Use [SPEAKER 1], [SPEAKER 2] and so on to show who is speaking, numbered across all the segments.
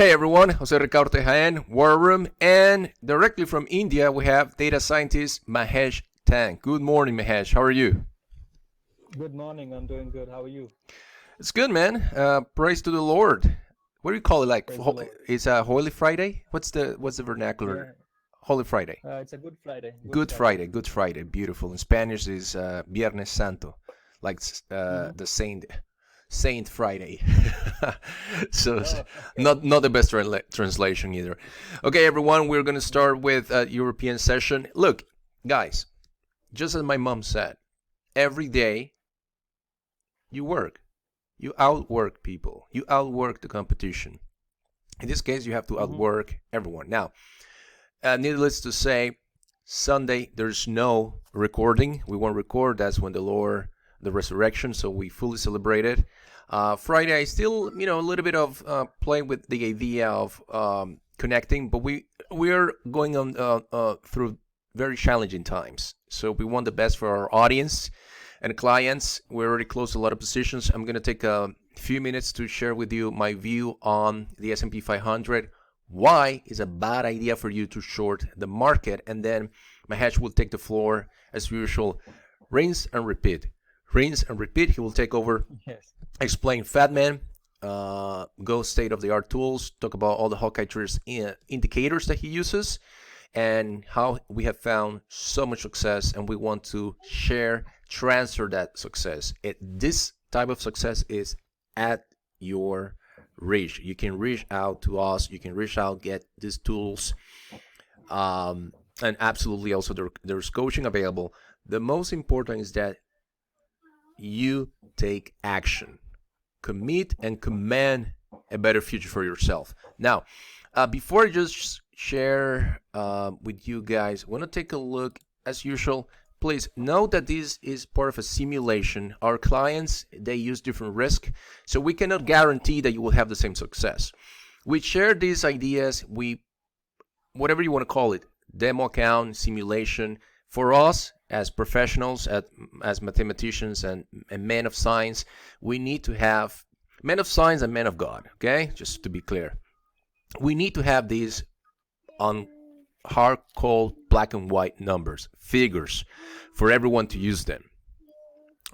[SPEAKER 1] Hey everyone, José Ricaurte War Room, and directly from India we have data scientist Mahesh Taank. Good morning, Mahesh. How are you?
[SPEAKER 2] Good morning. I'm doing good. How are you?
[SPEAKER 1] It's good, man. Praise to the Lord. What do you call it? Like
[SPEAKER 2] Praise the Lord.
[SPEAKER 1] it's a Holy Friday. What's the vernacular?
[SPEAKER 2] Yeah,
[SPEAKER 1] Holy Friday.
[SPEAKER 2] it's a Good Friday. Good
[SPEAKER 1] Good
[SPEAKER 2] Friday.
[SPEAKER 1] Friday. Good Friday. Beautiful. In Spanish is Viernes Santo, like
[SPEAKER 2] Mm-hmm.
[SPEAKER 1] the Saint Friday. So
[SPEAKER 2] Oh, okay.
[SPEAKER 1] not the best translation either. Okay, everyone, we're gonna start with a European session. Look, guys, just as my mom said, every day you work, you outwork people, you outwork the competition. In this case, you have to
[SPEAKER 2] Mm-hmm.
[SPEAKER 1] outwork everyone. Now, needless to say, Sunday there's no recording. We won't record. That's when the resurrection. So we fully celebrated. Friday, I still, a little bit of playing with the idea of connecting, but we are going on through very challenging times. So we want the best for our audience and clients. We already closed a lot of positions. I'm going to take a few minutes to share with you my view on the S&P 500. Why is a bad idea for you to short the market? And then Mahesh will take the floor as usual. Rinse and repeat. Rinse and repeat. He will take over,
[SPEAKER 2] Yes.
[SPEAKER 1] explain Fatman, go state-of-the-art tools, talk about all the Hawkeye Traders indicators that he uses, and how we have found so much success, and we want to transfer that success. This type of success is at your reach. You can reach out to us. You can reach out, get these tools, and absolutely also there's coaching available. The most important is that you take action, commit, and command a better future for yourself. Now, before I just share with you guys, I want to take a look as usual. Please note that this is part of a simulation. Our clients, they use different risk, so we cannot guarantee that you will have the same success. We share these ideas, whatever you want to call it, demo account, simulation. For us, as professionals, as mathematicians and men of science, we need to have men of science and men of God, okay? Just to be clear. We need to have these on hard, cold, black and white numbers, figures, for everyone to use them.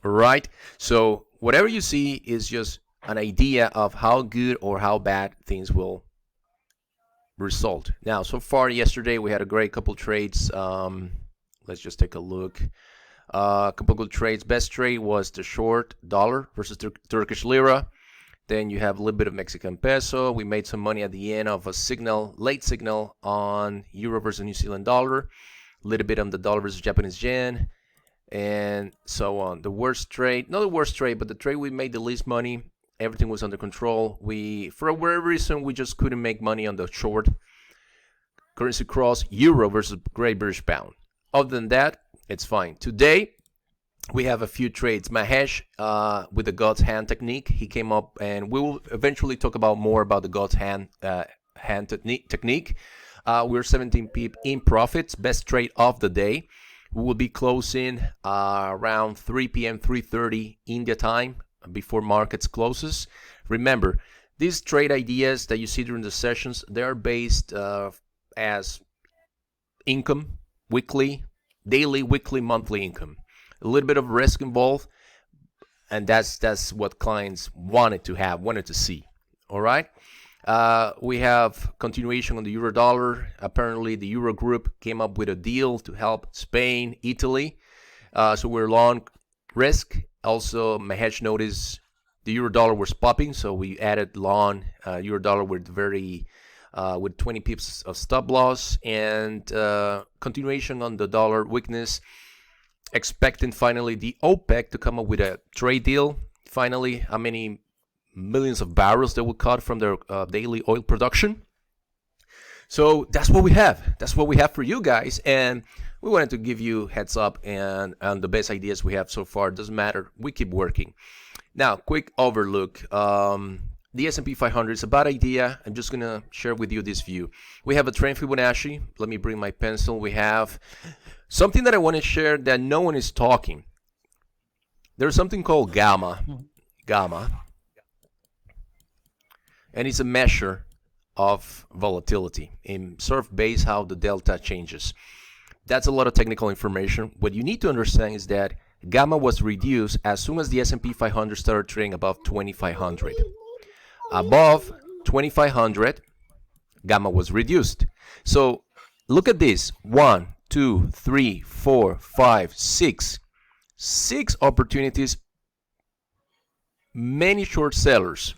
[SPEAKER 1] All right? So whatever you see is just an idea of how good or how bad things will result. Now, so far yesterday we had a great couple trades. Let's just take a look. A couple good trades. Best trade was the short dollar versus Turkish lira. Then you have a little bit of Mexican peso. We made some money at the end of a late signal on euro versus New Zealand dollar. A little bit on the dollar versus Japanese yen, and so on. The worst trade, not the worst trade, but the trade we made the least money. Everything was under control. For whatever reason, we just couldn't make money on the short currency cross, euro versus Great British pound. Other than that, it's fine. Today, we have a few trades. Mahesh, with the God's hand technique, he came up, and we will eventually talk about more about the God's hand technique. We're 17 pip in profits. Best trade of the day. We will be closing around 3 p.m., 3:30 India time before markets closes. Remember, these trade ideas that you see during the sessions, they are based as income, weekly, daily, weekly, monthly income. A little bit of risk involved, and that's what clients wanted to see. All right. We have continuation on the euro dollar. Apparently, the Euro Group came up with a deal to help Spain, Italy. So we're long risk. Also, Mahesh noticed the euro dollar was popping, so we added long euro dollar with with 20 pips of stop loss, and continuation on the dollar weakness. Expecting finally the OPEC to come up with a trade deal. Finally, how many millions of barrels they will cut from their daily oil production. So that's what we have. That's what we have for you guys. And we wanted to give you heads up and the best ideas we have so far. Doesn't matter. We keep working. Now, quick overlook. The S&P 500 is a bad idea. I'm just going to share with you this view. We have a trend Fibonacci. Let me bring my pencil. We have something that I want to share that no one is talking. There's something called gamma, and it's a measure of volatility in sort of base how the delta changes. That's a lot of technical information. What you need to understand is that gamma was reduced as soon as the S&P 500 started trading above 2,500. Above 2,500, gamma was reduced. So look at this: 1, 2, 3, 4, 5, 6. 6 opportunities. Many short sellers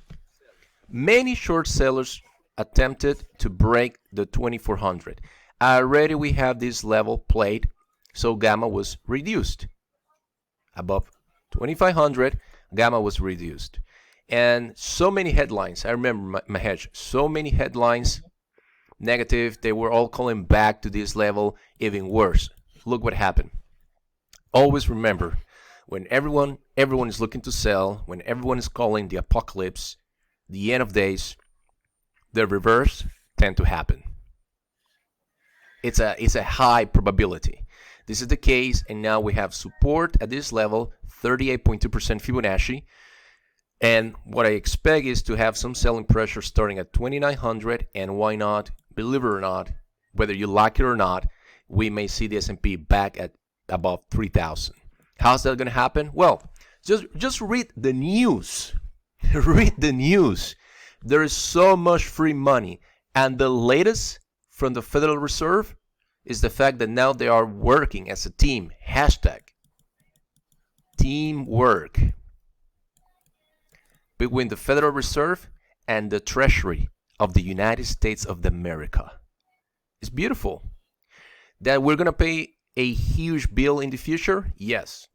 [SPEAKER 1] attempted to break the 2,400. Already we have this level played, so gamma was reduced. Above 2,500, gamma was reduced. And so many headlines. I remember, Mahesh, so many headlines negative. They were all calling back to this level. Even worse, look what happened. Always remember, when everyone is looking to sell, when everyone is calling the apocalypse, the end of days, the reverse tend to happen. It's a high probability. This is the case, and now we have support at this level, 38.2% Fibonacci. And what I expect is to have some selling pressure starting at 2,900, and why not, believe it or not, whether you like it or not, we may see the S&P back at above 3,000. How's that going to happen? Well, just read the news. Read the news. There is so much free money, and the latest from the Federal Reserve is the fact that now they are working as a team. Hashtag teamwork between the Federal Reserve and the Treasury of the United States of America. It's beautiful. That we're going to pay a huge bill in the future? Yes.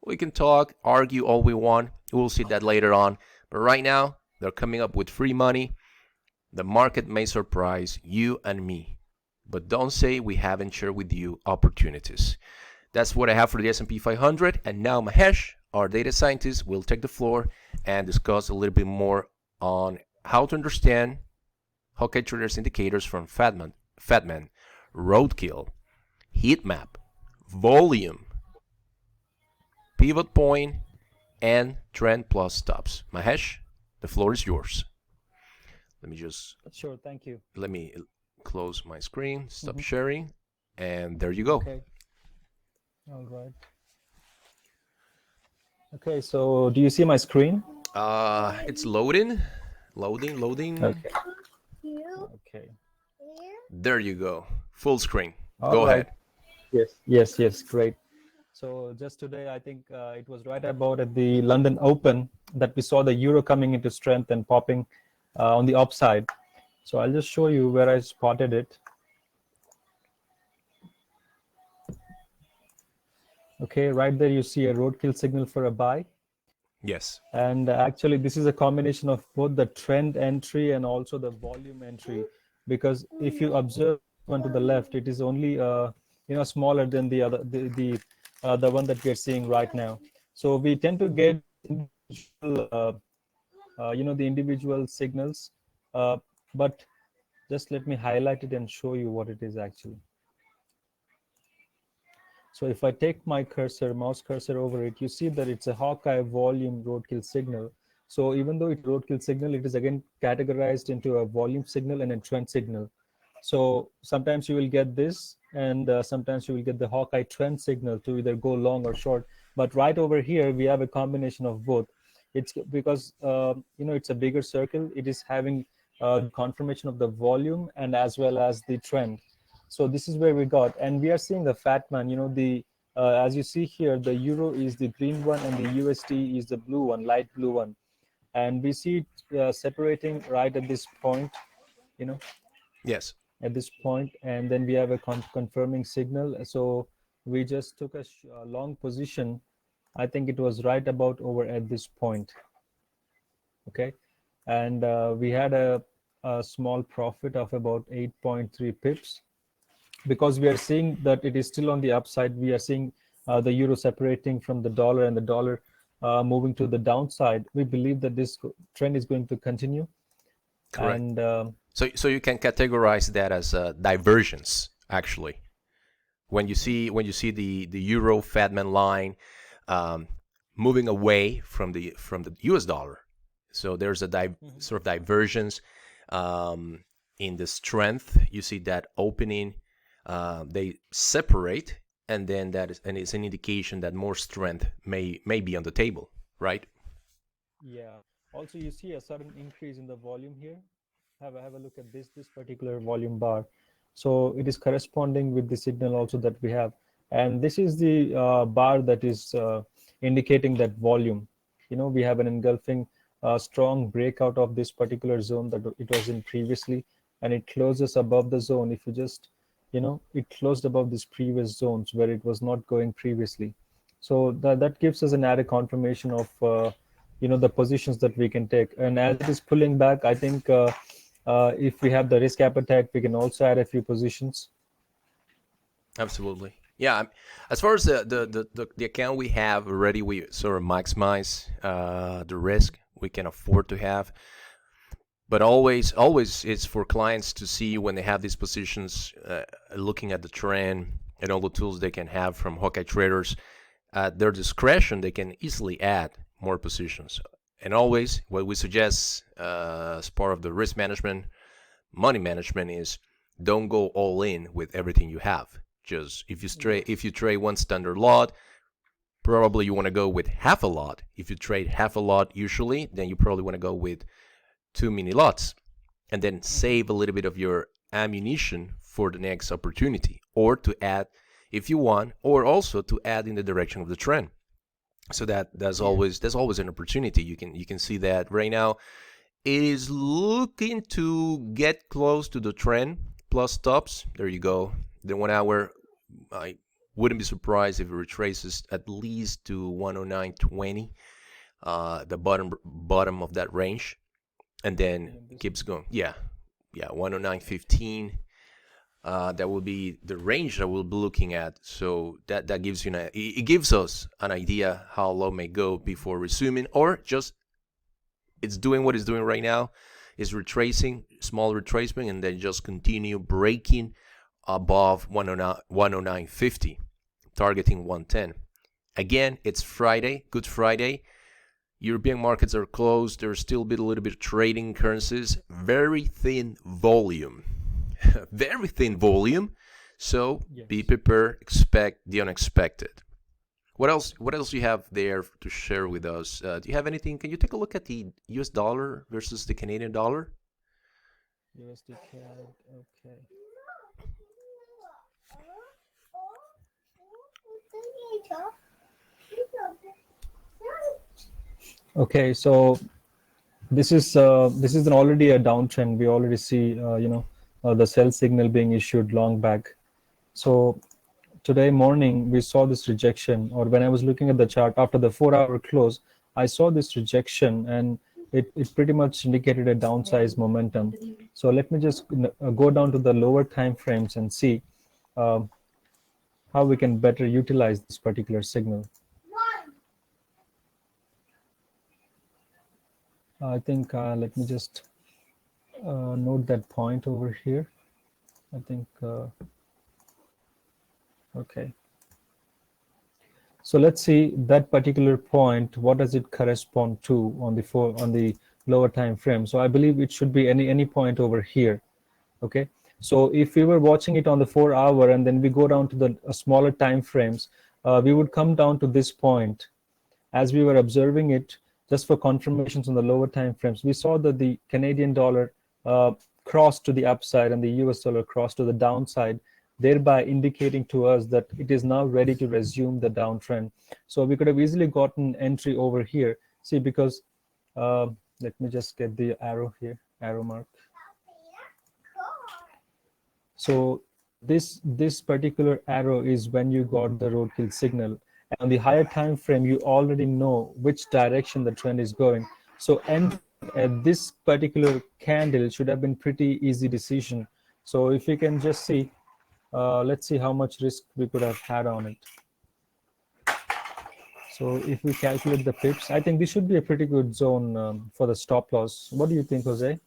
[SPEAKER 1] We can talk, argue all we want. We'll see that later on. But right now, they're coming up with free money. The market may surprise you and me. But don't say we haven't shared with you opportunities. That's what I have for the S&P 500. And now Mahesh, our data scientist, will take the floor and discuss a little bit more on how to understand Hawkeye Traders Indicators from Fatman, Roadkill, Heat Map, Volume, Pivot Point, and Trend Plus Stops. Mahesh, the floor is yours. Let me just...
[SPEAKER 2] Sure, thank you.
[SPEAKER 1] Let me close my screen, stop sharing, and there you go.
[SPEAKER 2] Okay. All right. Okay, so do you see my screen?
[SPEAKER 1] It's loading. Loading.
[SPEAKER 2] Okay. Okay.
[SPEAKER 1] There you go. Full screen.
[SPEAKER 2] All
[SPEAKER 1] Go
[SPEAKER 2] right.
[SPEAKER 1] ahead.
[SPEAKER 2] Yes, great. So just today, I think it was right about at the London Open that we saw the euro coming into strength and popping on the upside. So I'll just show you where I spotted it. Okay, right there you see a roadkill signal for a buy.
[SPEAKER 1] Yes.
[SPEAKER 2] And actually, this is a combination of both the trend entry and also the volume entry, because if you observe one to the left, it is only smaller than the other, the one that we're seeing right now. So we tend to get the individual signals, but just let me highlight it and show you what it is actually. So if I take my mouse cursor over it, you see that it's a Hawkeye volume roadkill signal. So even though it's a roadkill signal, it is again categorized into a volume signal and a trend signal. So sometimes you will get this, and sometimes you will get the Hawkeye trend signal to either go long or short. But right over here, we have a combination of both. It's because it's a bigger circle. It is having confirmation of the volume and as well as the trend. So this is where we got, and we are seeing the fat man. As you see here, the euro is the green one and the USD is the blue one, light blue one, and we see it separating right at this point.
[SPEAKER 1] Yes.
[SPEAKER 2] At this point, and then we have a confirming signal. So we just took a long position. I think it was right about over at this point. Okay, and we had a small profit of about 8.3 pips. Because we are seeing that it is still on the upside. We are seeing the euro separating from the dollar and the dollar moving to the downside. We believe that this trend is going to continue.
[SPEAKER 1] Correct.
[SPEAKER 2] And
[SPEAKER 1] so you can categorize that as a divergence, actually. When you see the euro Fedman line moving away from the US dollar, so there's a sort of divergence. in the strength, you see that opening, they separate, and then it's an indication that more strength may be on the table, right?
[SPEAKER 2] Yeah. Also, you see a sudden increase in the volume here. Have a look at this particular volume bar. So it is corresponding with the signal also that we have, and this is the bar that is indicating that volume. We have an engulfing strong breakout of this particular zone that it was in previously, and it closes above the zone. If you just, it closed above these previous zones where it was not going previously. So that gives us an added confirmation of the positions that we can take. And as it is pulling back, I think if we have the risk appetite, we can also add a few positions.
[SPEAKER 1] Absolutely. Yeah. As far as the account we have already, we sort of maximize the risk we can afford to have. But always it's for clients to see when they have these positions, looking at the trend and all the tools they can have from Hawkeye Traders. At their discretion, they can easily add more positions. And always what we suggest as part of the risk management, money management, is don't go all in with everything you have. Just if you trade one standard lot, probably you want to go with half a lot. If you trade half a lot usually, then you probably want to go with 2 mini lots, and then save a little bit of your ammunition for the next opportunity, or to add if you want, or also to add in the direction of the trend. So there's always an opportunity. You can see that right now it is looking to get close to the trend plus stops. There you go. The 1 hour, I wouldn't be surprised if it retraces at least to 109.20, the bottom of that range, and then keeps going. Yeah, 109.15. That will be the range that we'll be looking at. So that gives you it gives us an idea how low may go before resuming, or just it's doing what it's doing right now, is retracing, small retracement, and then just continue breaking above 109.50, targeting 110. Again, it's Friday, Good Friday. European markets are closed. There's still a little bit of trading currencies. Very thin volume. Very thin volume. So be prepared, expect the unexpected. What else do you have there to share with us? Do you have anything? Can you take a look at the US dollar versus the Canadian dollar?
[SPEAKER 2] USDCAD, okay. Okay, so this is already a downtrend. We already see the sell signal being issued long back. So today morning we saw this rejection, or when I was looking at the chart after the 4-hour close, I saw this rejection, and it pretty much indicated a downside momentum. So let me just go down to the lower time frames and see how we can better utilize this particular signal. I think let me just note that point over here. I think okay. So let's see that particular point. What does it correspond to on the lower time frame? So I believe it should be any point over here. Okay. So if we were watching it on the 4-hour and then we go down to the smaller time frames, we would come down to this point. As we were observing it, just for confirmations on the lower time frames, we saw that the Canadian dollar crossed to the upside and the US dollar crossed to the downside, thereby indicating to us that it is now ready to resume the downtrend. So we could have easily gotten entry over here. See, because let me just get the arrow here, arrow mark. So this particular arrow is when you got the roadkill signal. And on the higher time frame, you already know which direction the trend is going. So this particular candle should have been pretty easy decision. So if you can just see, let's see how much risk we could have had on it. So if we calculate the pips, I think this should be a pretty good zone for the stop loss. What do you think, Jose?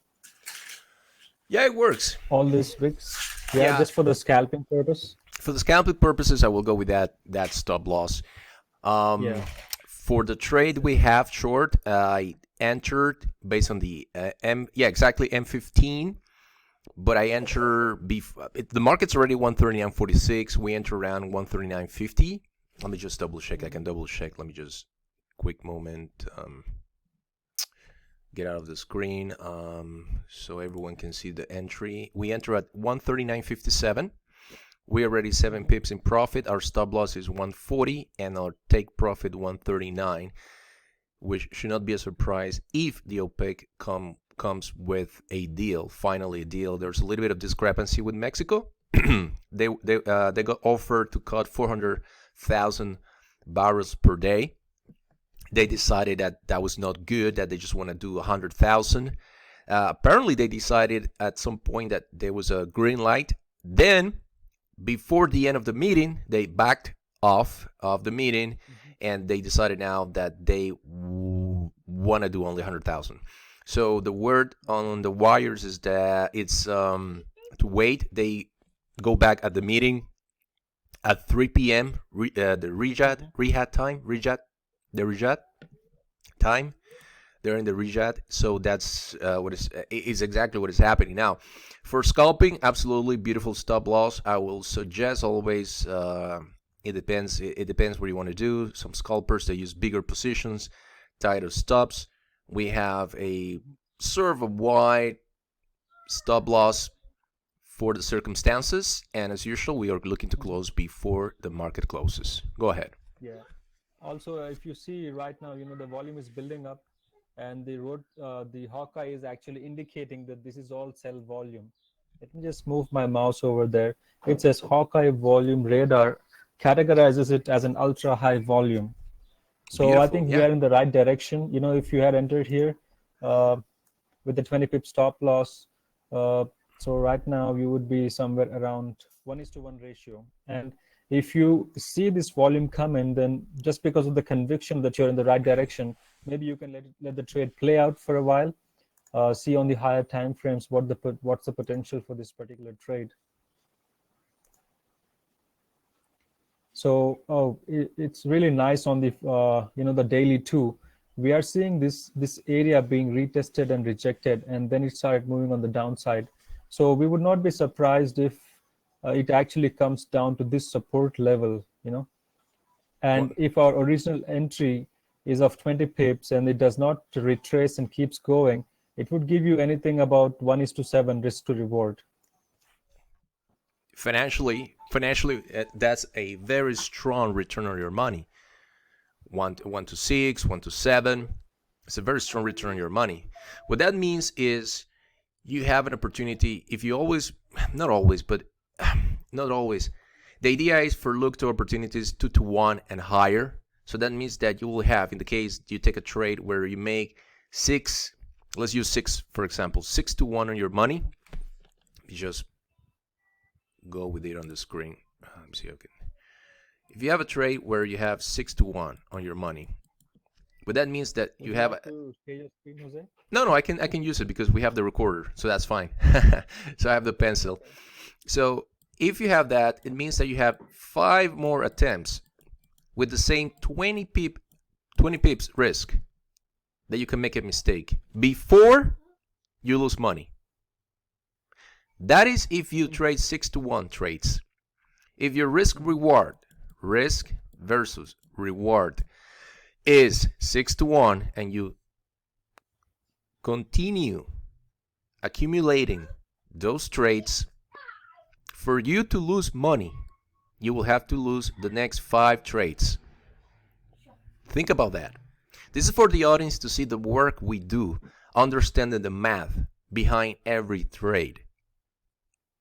[SPEAKER 1] Yeah, it works.
[SPEAKER 2] All these risks, yeah, just for the scalping purpose.
[SPEAKER 1] For the scalping purposes, I will go with that stop loss. For the trade we have short, I entered based on the M15. but I enter the market's already 139.46. We enter around 139.50. Let me just double check. I can double check. Let me just quick moment. Get out of the screen so everyone can see the entry. We enter at 139.57. We're already 7 pips in profit. Our stop loss is 140 and our take profit 139, which should not be a surprise if the OPEC comes with a deal, finally a deal. There's a little bit of discrepancy with Mexico. They got offered to cut 400,000 barrels per day. They decided that was not good, that they just want to do 100,000. Apparently, they decided at some point that there was a green light. Then, before the end of the meeting, they backed off of the meeting, and they decided now that they want to do only 100,000. So the word on the wires is that it's to wait. They go back at the meeting at 3 p.m. The Riyadh time. They're in the Riyadh, so that's what is exactly what is happening now. For scalping, absolutely beautiful stop loss. I will suggest always. It depends. It depends what you want to do. Some scalpers, they use bigger positions, tighter stops. We have a sort of a wide stop loss for the circumstances, and as usual, we are looking to close before the market closes. Go ahead.
[SPEAKER 2] Yeah. Also, if you see right now, the volume is building up, and the Hawkeye is actually indicating that this is all sell volume. Let me just move my mouse over there. It says Hawkeye volume radar categorizes it as an ultra high volume. So
[SPEAKER 1] Beautiful,
[SPEAKER 2] I think we are in the right direction. If you had entered here with the 20 pip stop loss, so right now you would be somewhere around 1:1 ratio. And if you see this volume come in, then just because of the conviction that you're in the right direction, maybe you can let the trade play out for a while. See on the higher time frames what's the potential for this particular trade. So it's really nice on the the daily too. We are seeing this area being retested and rejected, and then it started moving on the downside. So we would not be surprised if it actually comes down to this support level, and if our original entry is of 20 pips and it does not retrace and keeps going, it would give you anything about 1:7 risk to reward.
[SPEAKER 1] Financially, that's a very strong return on your money. 1 to 6, 1 to 7. It's a very strong return on your money. What that means is you have an opportunity. If you always, not always, but not always. The idea is for look to opportunities 2 to 1 and higher. So that means that you will have, in the case you take a trade where you make 6, let's use 6 for example, 6 to 1 on your money. You just go with it on the screen. Let me see. Okay. If you have a trade where you have 6 to 1 on your money, but that means that you have a, no, I can use it because we have the recorder, so that's fine. So I have the pencil. So if you have that, it means that you have 5 more attempts with the same 20 pips risk that you can make a mistake before you lose money. That is if you trade 6 to 1 trades. If your risk versus reward is 6 to 1 and you continue accumulating those trades, for you to lose money, you will have to lose the next 5 trades. Think about that. This is for the audience to see the work we do, understanding the math behind every trade,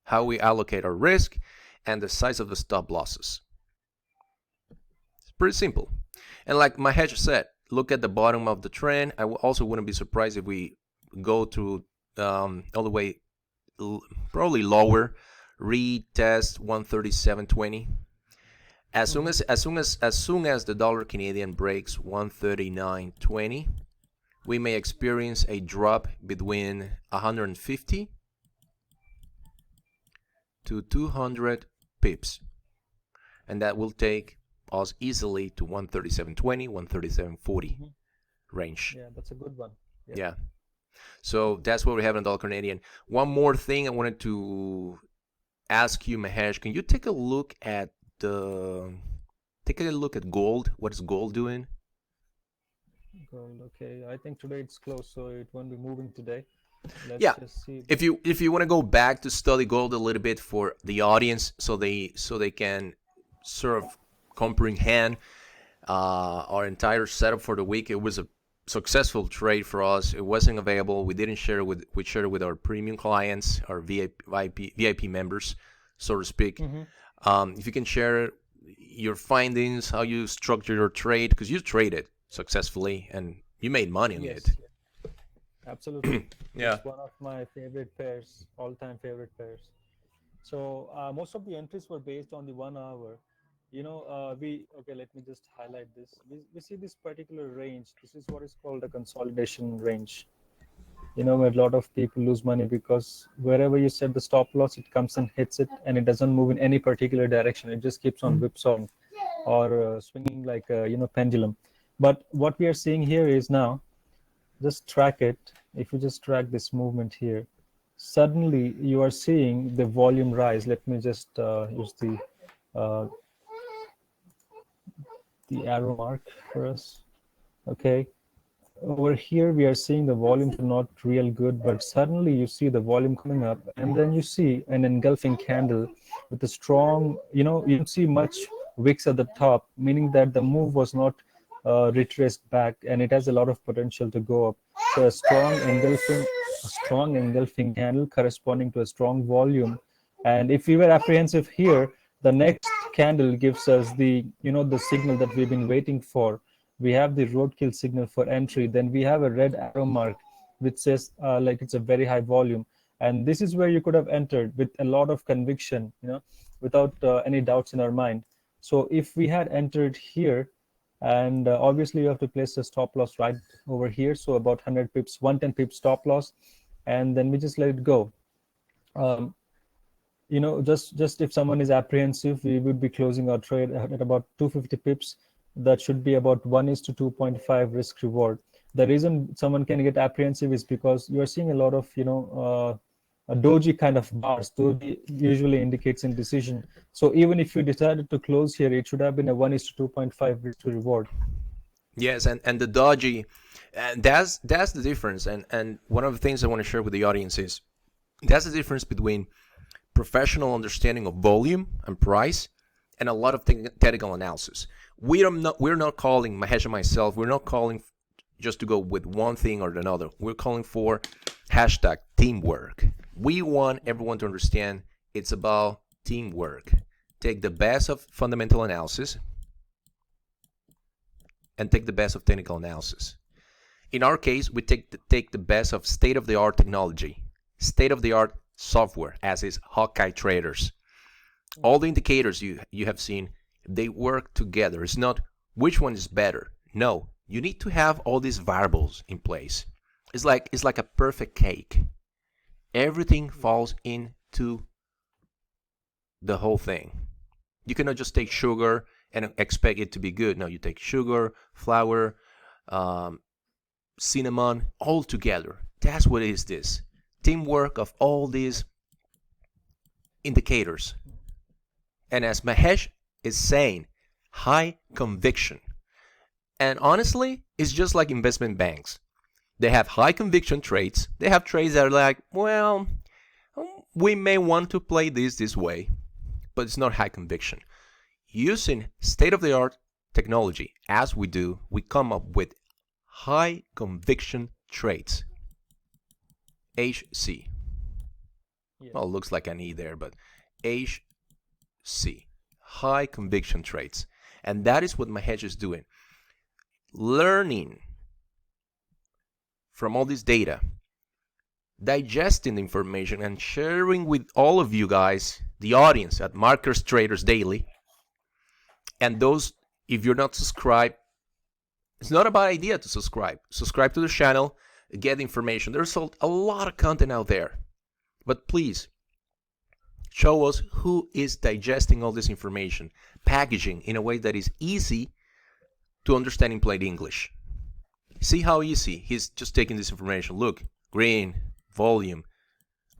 [SPEAKER 1] how we allocate our risk, and the size of the stop losses. It's pretty simple. And like Mahesh said, look at the bottom of the trend. I also wouldn't be surprised if we go to all the way, probably lower, retest 137.20. As soon as the dollar Canadian breaks 139.20, we may experience a drop between 150 to 200 pips, and that will take us easily to 137.20, 137.40 range.
[SPEAKER 2] Yeah, that's a good one.
[SPEAKER 1] Yeah. So that's what we have in dollar Canadian. One more thing I wanted to ask you, Mahesh, can you take a look at gold? What is gold doing?
[SPEAKER 2] Gold, okay. I think today it's closed, so it won't be moving today. Let's
[SPEAKER 1] Yeah.
[SPEAKER 2] just see.
[SPEAKER 1] If you want to go back to study gold a little bit for the audience, so they can sort of comprehend our entire setup for the week. It was a successful trade for us. It wasn't available. We didn't share it we shared it with our premium clients, our VIP members, so to speak. If you can share your findings, how you structure your trade, because you traded successfully and you made money on it.
[SPEAKER 2] Absolutely.
[SPEAKER 1] Yeah.
[SPEAKER 2] It's one of my favorite pairs, all-time favorite pairs. So most of the entries were based on the 1 hour. Let me just highlight this. We see this particular range. This is what is called a consolidation range. Where a lot of people lose money because wherever you set the stop loss, it comes and hits it, and it doesn't move in any particular direction. It just keeps on whipsawing or swinging like a pendulum. But what we are seeing here is now, just track it. If you just track this movement here, suddenly you are seeing the volume rise. Let me just use the arrow mark for us. Okay, over here we are seeing the volumes are not real good, but suddenly you see the volume coming up, and then you see an engulfing candle with a strong, you don't see much wicks at the top, meaning that the move was not retraced back, and it has a lot of potential to go up. So a strong engulfing candle corresponding to a strong volume. And if we were apprehensive here, the next candle gives us the signal that we've been waiting for. We have the roadkill signal for entry. Then we have a red arrow mark which says like it's a very high volume, and this is where you could have entered with a lot of conviction, without any doubts in our mind. So if we had entered here, and obviously you have to place the stop loss right over here, so about 100 pips, 110 pips stop loss, and then we just let it go. Just if someone is apprehensive, we would be closing our trade at about 250 pips. That should be about 1:2.5 risk reward. The reason someone can get apprehensive is because you are seeing a lot of a doji kind of bars. Doji usually indicates indecision. So even if you decided to close here, it should have been a 1:2.5 risk to reward.
[SPEAKER 1] Yes, and the doji, and that's the difference. And one of the things I want to share with the audience is that's the difference between professional understanding of volume and price and a lot of technical analysis. We're not calling, Mahesh and myself, we're not calling just to go with one thing or another. We're calling for #teamwork. We want everyone to understand it's about teamwork. Take the best of fundamental analysis and take the best of technical analysis. In our case, we take the best of state-of-the-art technology, state-of-the-art software, as is Hawkeye Traders. All the indicators you have seen, they work together. It's not which one is better. No, you need to have all these variables in place. It's like a perfect cake. Everything falls into the whole thing. You cannot just take sugar and expect it to be good. No, you take sugar, flour, cinnamon, all together. That's what is this. Teamwork of all these indicators. And as Mahesh is saying, high conviction. And honestly, it's just like investment banks. They have high conviction trades. They have trades that are like, well, we may want to play this way, but it's not high conviction. Using state-of-the-art technology, as we do, we come up with high conviction trades. HC. Yes. Well, it looks like an E there, but HC. High conviction trades. And that is what Mahesh is doing. Learning from all this data, digesting the information, and sharing with all of you guys, the audience at Markers Traders Daily. And those, if you're not subscribed, it's not a bad idea to subscribe. Subscribe to the channel, get information. There's a lot of content out there. But please, show us who is digesting all this information, packaging in a way that is easy to understand in plain English. See how easy he's just taking this information. Look, green, volume,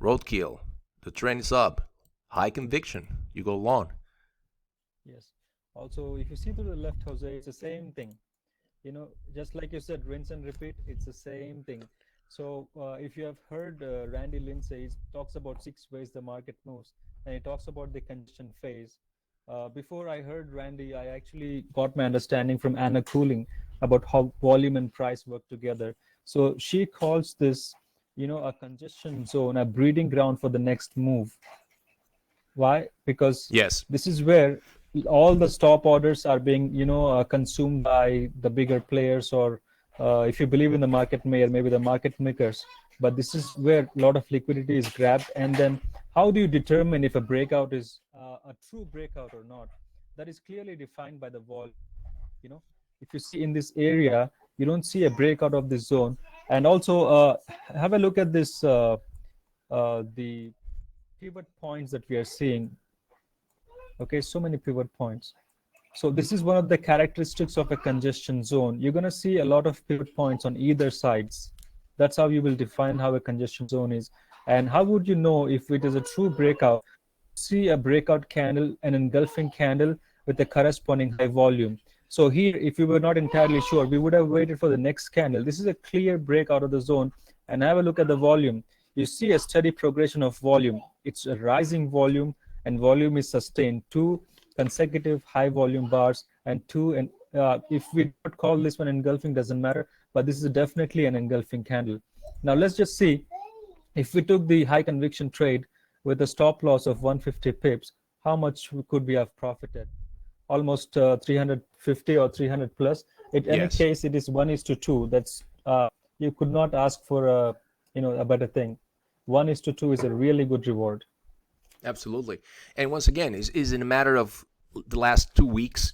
[SPEAKER 1] roadkill, the trend is up, high conviction, you go long.
[SPEAKER 2] Yes. Also, if you see to the left, Jose, it's the same thing. Just like you said, rinse and repeat, it's the same thing. So if you have heard Randy Lindsay talks about 6 ways the market moves, and he talks about the congestion phase. Before I heard Randy, I actually got my understanding from Anna Cooling about how volume and price work together. So she calls this, a congestion zone, a breeding ground for the next move. Why? Because
[SPEAKER 1] Yes.
[SPEAKER 2] this is where all the stop orders are being, consumed by the bigger players, or if you believe in the market mayor, maybe the market makers. But this is where a lot of liquidity is grabbed. And then how do you determine if a breakout is a true breakout or not? That is clearly defined by the volume. You know, if you see in this area, you don't see a breakout of this zone. And also have a look at this, the pivot points that we are seeing. Okay, so many pivot points. So this is one of the characteristics of a congestion zone. You're going to see a lot of pivot points on either sides. That's how you will define how a congestion zone is. And how would you know if it is a true breakout? See a breakout candle, an engulfing candle with a corresponding high volume. So here, if you were not entirely sure, we would have waited for the next candle. This is a clear breakout of the zone. And have a look at the volume. You see a steady progression of volume. It's a rising volume, and volume is sustained. 2 consecutive high volume bars, and if we don't call this one engulfing, doesn't matter, but this is definitely an engulfing candle. Now let's just see, if we took the high conviction trade with a stop loss of 150 pips, how much could we have profited? Almost 350 or 300 plus. In any
[SPEAKER 1] Yes.
[SPEAKER 2] case, it is 1:2. That's you could not ask for a better thing. 1:2 is a really good reward.
[SPEAKER 1] Absolutely. And once again, is in a matter of the last 2 weeks.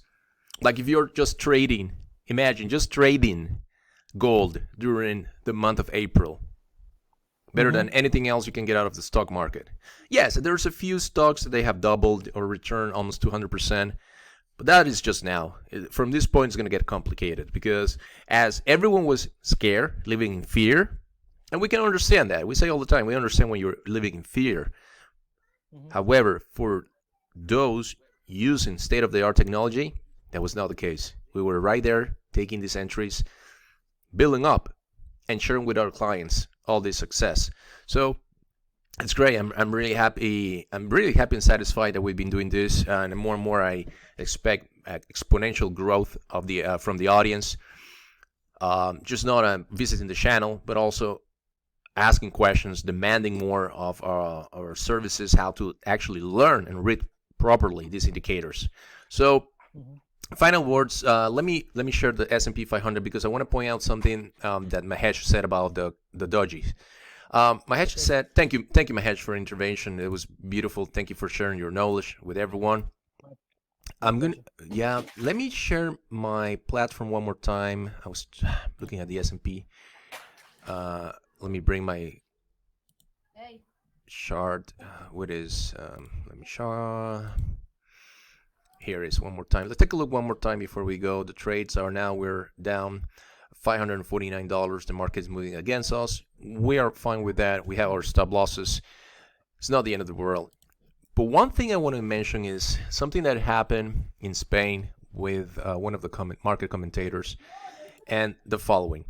[SPEAKER 1] Like if you're just trading, imagine just trading gold during the month of April. Better than anything else you can get out of the stock market. Yes, there's a few stocks that they have doubled or returned almost 200%. But that is just now. From this point, it's going to get complicated because as everyone was scared, living in fear, and we can understand that. We say all the time, we understand when you're living in fear. However, for those using state-of-the-art technology, that was not the case. We were right there taking these entries, building up, and sharing with our clients all this success. So it's great. I'm really happy. I'm really happy and satisfied that we've been doing this, and more I expect exponential growth of the from the audience. Just not visiting the channel, but also asking questions, demanding more of our services, how to actually learn and read properly these indicators. So, final words. Let me share the S&P 500 because I want to point out something that Mahesh said about the dojis. Mahesh said, thank you, Mahesh, for intervention. It was beautiful. Thank you for sharing your knowledge with everyone. Let me share my platform one more time. I was looking at the S&P. Let me bring my chart. What is? Let me show. Here is one more time. Let's take a look one more time before we go. The trades are now, we're down $549. The market is moving against us. We are fine with that. We have our stop losses. It's not the end of the world. But one thing I want to mention is something that happened in Spain with one of the market commentators, and the following.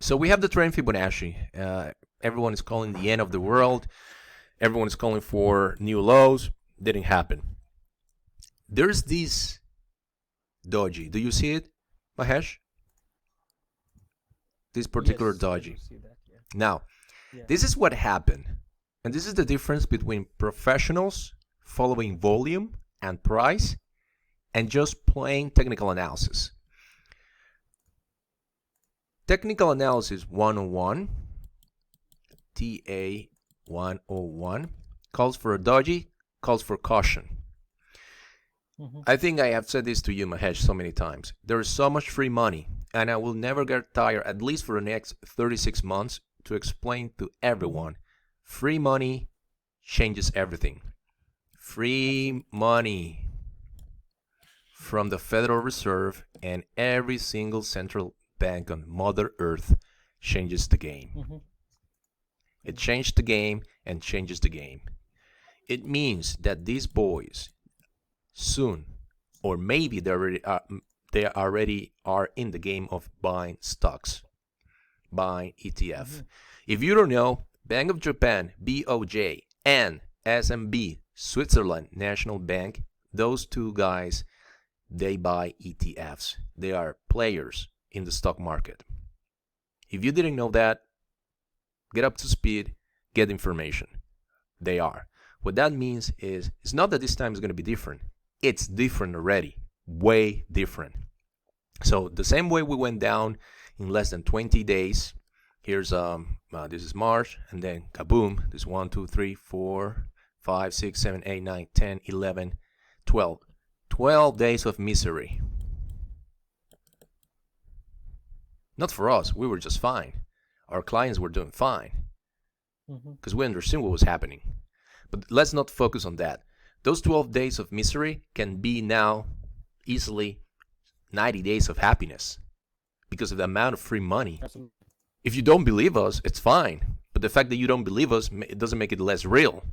[SPEAKER 1] So we have the trend Fibonacci. Everyone is calling the end of the world. Everyone is calling for new lows. Didn't happen. There's this doji. Do you see it, Mahesh? This particular doji. Now, this is what happened. And this is the difference between professionals following volume and price and just plain technical analysis. Technical analysis 101, TA 101, calls for a doji, calls for caution. I think I have said this to you, Mahesh, so many times. There is so much free money, and I will never get tired, at least for the next 36 months, to explain to everyone, free money changes everything. Free money from the Federal Reserve and every single central bank on Mother Earth changes the game. It changed the game and changes the game. It means that these boys soon, or maybe they already are in the game of buying stocks, buying ETF. If you don't know, Bank of Japan, BOJ, and SMB, Switzerland National Bank, those two guys, they buy ETFs. They are players in the stock market. If you didn't know that, get up to speed, get information. They are. What that means is, it's not that this time is going to be different. It's different already. Way different. So the same way we went down in less than 20 days. Here's this is March, and then kaboom, this 1, 2, 3, 4, 5, 6, 7, 8, 9, 10, 11, 12. 12 days of misery. Not for us, we were just fine. Our clients were doing fine because we understood what was happening. But let's not focus on that. Those 12 days of misery can be now easily 90 days of happiness because of the amount of free money.
[SPEAKER 2] Absolutely.
[SPEAKER 1] If you don't believe us, it's fine. But the fact that you don't believe us, it doesn't make it less real.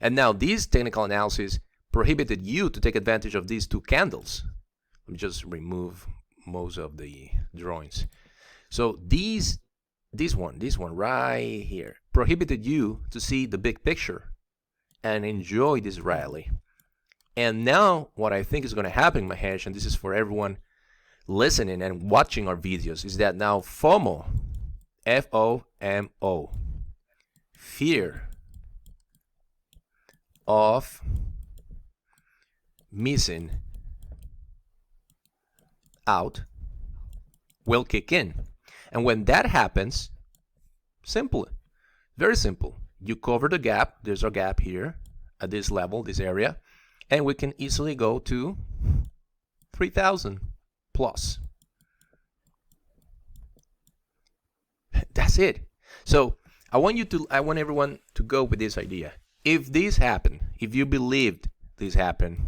[SPEAKER 1] And now these technical analysis prohibited you to take advantage of these two candles. Let me just remove most of the drawings. So this one right here prohibited you to see the big picture and enjoy this rally. And now what I think is going to happen, Mahesh, and this is for everyone listening and watching our videos, is that now FOMO, FOMO, fear of missing out, will kick in. And when that happens, simple, very simple. You cover the gap. There's our gap here at this level, this area, and we can easily go to 3,000 plus. That's it. So I want everyone to go with this idea. If this happened, if you believed this happened,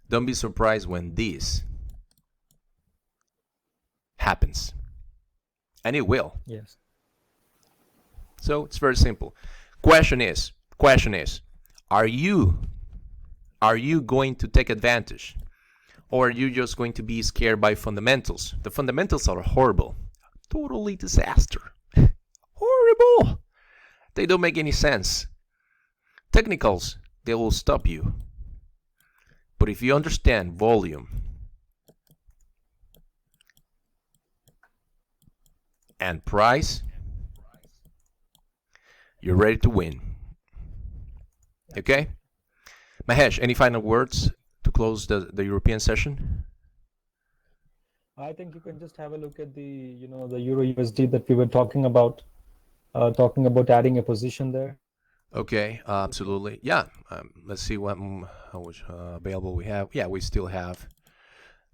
[SPEAKER 1] don't be surprised when this happens. And it will.
[SPEAKER 2] Yes.
[SPEAKER 1] So it's very simple. Question is, are you going to take advantage? Or are you just going to be scared by fundamentals? The fundamentals are horrible. Totally disaster. Horrible. They don't make any sense. Technicals, they will stop you. But if you understand volume and price, you're ready to win. Okay? Mahesh, any final words to close the European session?
[SPEAKER 2] I think you can just have a look at the the Euro USD that we were talking about adding a position there.
[SPEAKER 1] Okay, absolutely. Yeah, let's see how much available we have. Yeah, we still have.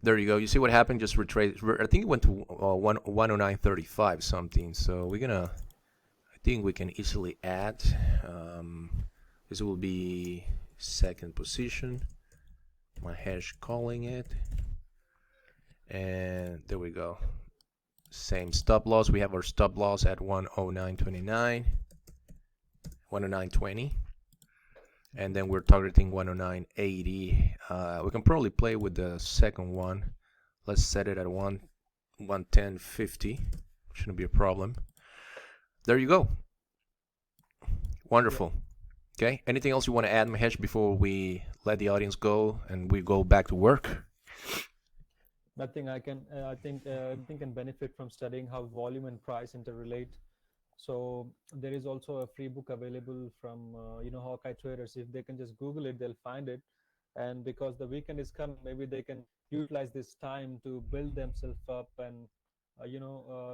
[SPEAKER 1] There you go. You see what happened? Just retrace. I think it went to 109.35 something. So I think we can easily add. This will be second position. Mahesh calling it. And there we go. Same stop loss. We have our stop loss at 109.29. 109.20, and then we're targeting 109.80. We can probably play with the second one. Let's set it at 110.50. Shouldn't be a problem. There you go. Wonderful. Okay. Anything else you want to add, Mahesh, before we let the audience go and we go back to work?
[SPEAKER 2] Nothing. I think everything can benefit from studying how volume and price interrelate. So there is also a free book available from Hawkeye Traders. If they can just Google it, they'll find it. And because the weekend is coming, maybe they can utilize this time to build themselves up and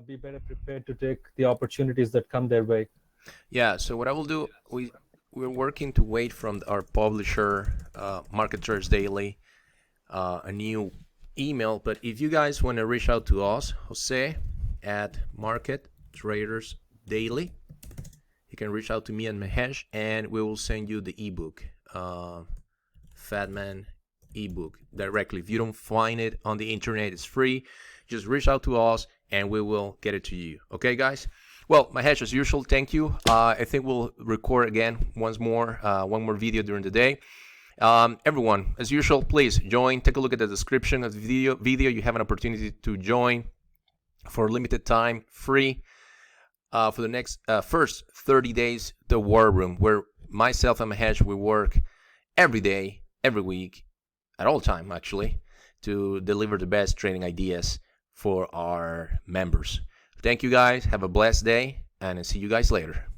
[SPEAKER 2] be better prepared to take the opportunities that come their way.
[SPEAKER 1] Yeah. So what I will do, we're working to wait from our publisher, Market Traders Daily, a new email. But if you guys want to reach out to us, José at Market Traders Daily, you can reach out to me and Mahesh, and we will send you the ebook, Fatman ebook, directly. If you don't find it on the internet, it's free. Just reach out to us and we will get it to you. Okay, guys? Well, Mahesh, as usual, thank you. I think we'll record again one more video during the day. Everyone, as usual, please join. Take a look at the description of the video. You have an opportunity to join for a limited time, free, for the next first 30 days, the War Room, where myself and Mahesh, we work every day, every week, at all time, actually, to deliver the best trading ideas for our members. Thank you, guys. Have a blessed day, and I'll see you guys later.